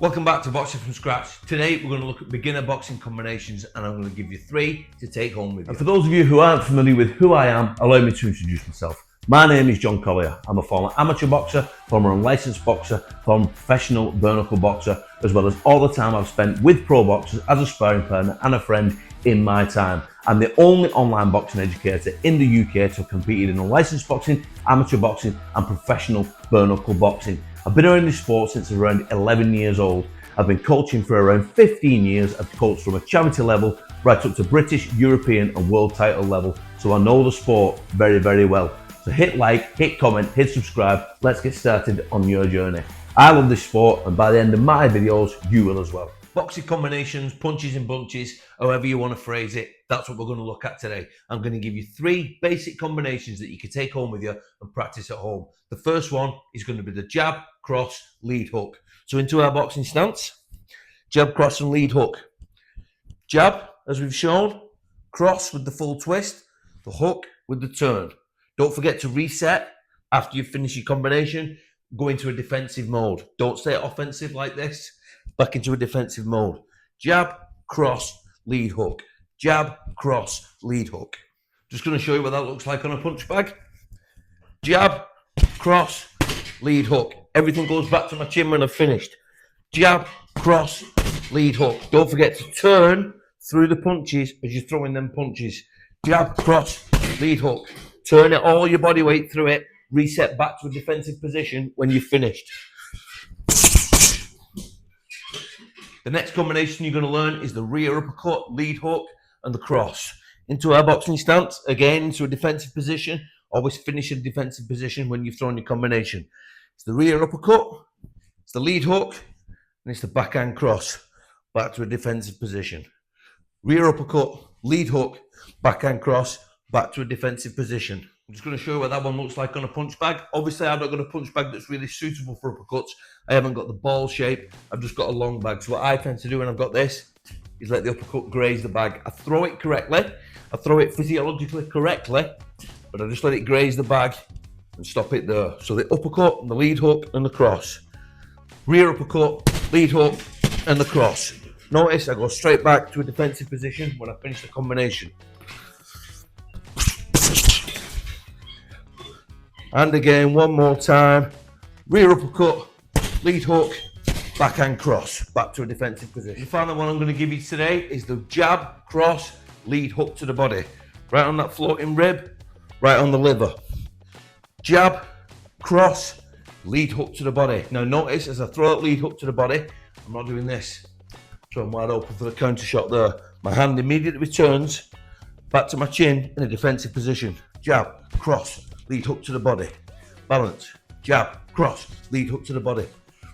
Welcome back to Boxing from Scratch. Today we're going to look at beginner boxing combinations and I'm going to give you 3 to take home with you. And for those of you who aren't familiar with who I am, allow me to introduce myself. My name is John Collier. I'm a former amateur boxer, former unlicensed boxer, former professional bare-knuckle boxer, as well as all the time I've spent with pro boxers as a sparring partner and a friend in my time. I'm the only online boxing educator in the UK to have competed in unlicensed boxing, amateur boxing and professional bare-knuckle boxing. I've been around this sport since around 11 years old. I've been coaching for around 15 years. I've coached from a charity level right up to British, European and world title level. So I know the sport very, very well. So hit like, hit comment, hit subscribe. Let's get started on your journey. I love this sport and by the end of my videos, you will as well. Boxing combinations, punches and bunches, however you want to phrase it, that's what we're going to look at today. I'm going to give you 3 basic combinations that you can take home with you and practice at home. The first one is going to be the jab, cross, lead hook. So into our boxing stance, jab, cross and lead hook. Jab, as we've shown, cross with the full twist, the hook with the turn. Don't forget to reset after you finish your combination, go into a defensive mode. Don't stay offensive like this. Back into a defensive mode. Jab, cross, lead hook. Jab, cross, lead hook. Just going to show you what that looks like on a punch bag. Jab, cross, lead hook. Everything goes back to my chin when I've finished. Jab, cross, lead hook. Don't forget to turn through the punches as you're throwing them punches. Jab, cross, lead hook. Turn it all your body weight through it. Reset back to a defensive position when you've finished. The next combination you're going to learn is the rear uppercut, lead hook, and the cross. Into our boxing stance, again into a defensive position. Always finish in a defensive position when you've thrown your combination. It's the rear uppercut, it's the lead hook, and it's the backhand cross. Back to a defensive position. Rear uppercut, lead hook, backhand cross, back to a defensive position. I'm just going to show you what that one looks like on a punch bag. Obviously, I've not got a punch bag that's really suitable for uppercuts. I haven't got the ball shape. I've just got a long bag. So what I tend to do when I've got this is let the uppercut graze the bag. I throw it correctly. I throw it physiologically correctly, but I just let it graze the bag and stop it there. So the uppercut, the lead hook, and the cross. Rear uppercut, lead hook, and the cross. Notice I go straight back to a defensive position when I finish the combination. And again, one more time. Rear uppercut, lead hook, backhand cross, back to a defensive position. The final one I'm going to give you today is the jab, cross, lead hook to the body. Right on that floating rib, right on the liver. Jab, cross, lead hook to the body. Now notice as I throw that lead hook to the body, I'm not doing this. So I'm wide open for the counter shot there. My hand immediately returns back to my chin in a defensive position. Jab, cross, lead hook to the body. Balance. Jab, cross, lead hook to the body.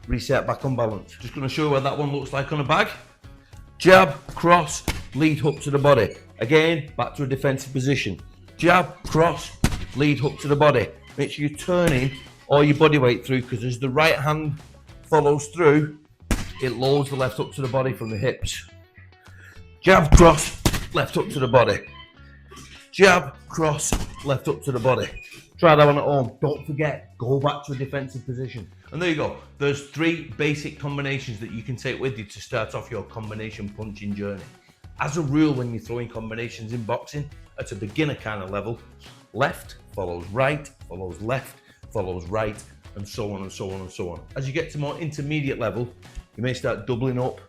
Reset back on balance. Just going to show you what that one looks like on a bag. Jab, cross, lead hook to the body. Again, back to a defensive position. Jab, cross, lead hook to the body. Make sure you're turning all your body weight through because as the right hand follows through, it loads the left hook to the body from the hips. Jab, cross, left hook to the body. Jab, cross, left hook to the body. Try that one at home. Don't forget, go back to a defensive position. And there you go. There's 3 basic combinations that you can take with you to start off your combination punching journey. As a rule, when you're throwing combinations in boxing, at a beginner kind of level, left follows right, follows left, follows right, and so on and so on and so on. As you get to more intermediate level, you may start doubling up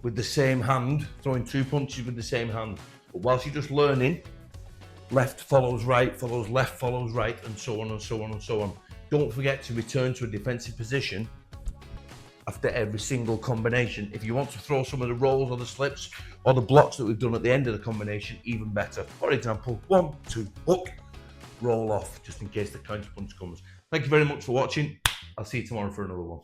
with the same hand, throwing 2 punches with the same hand. But whilst you're just learning, left follows right, follows left, follows right, and so on and so on and so on. Don't forget to return to a defensive position after every single combination. If you want to throw some of the rolls or the slips or the blocks that we've done at the end of the combination, even better. For example, 1, 2, hook, roll off, just in case the counter punch comes. Thank you very much for watching. I'll see you tomorrow for another one.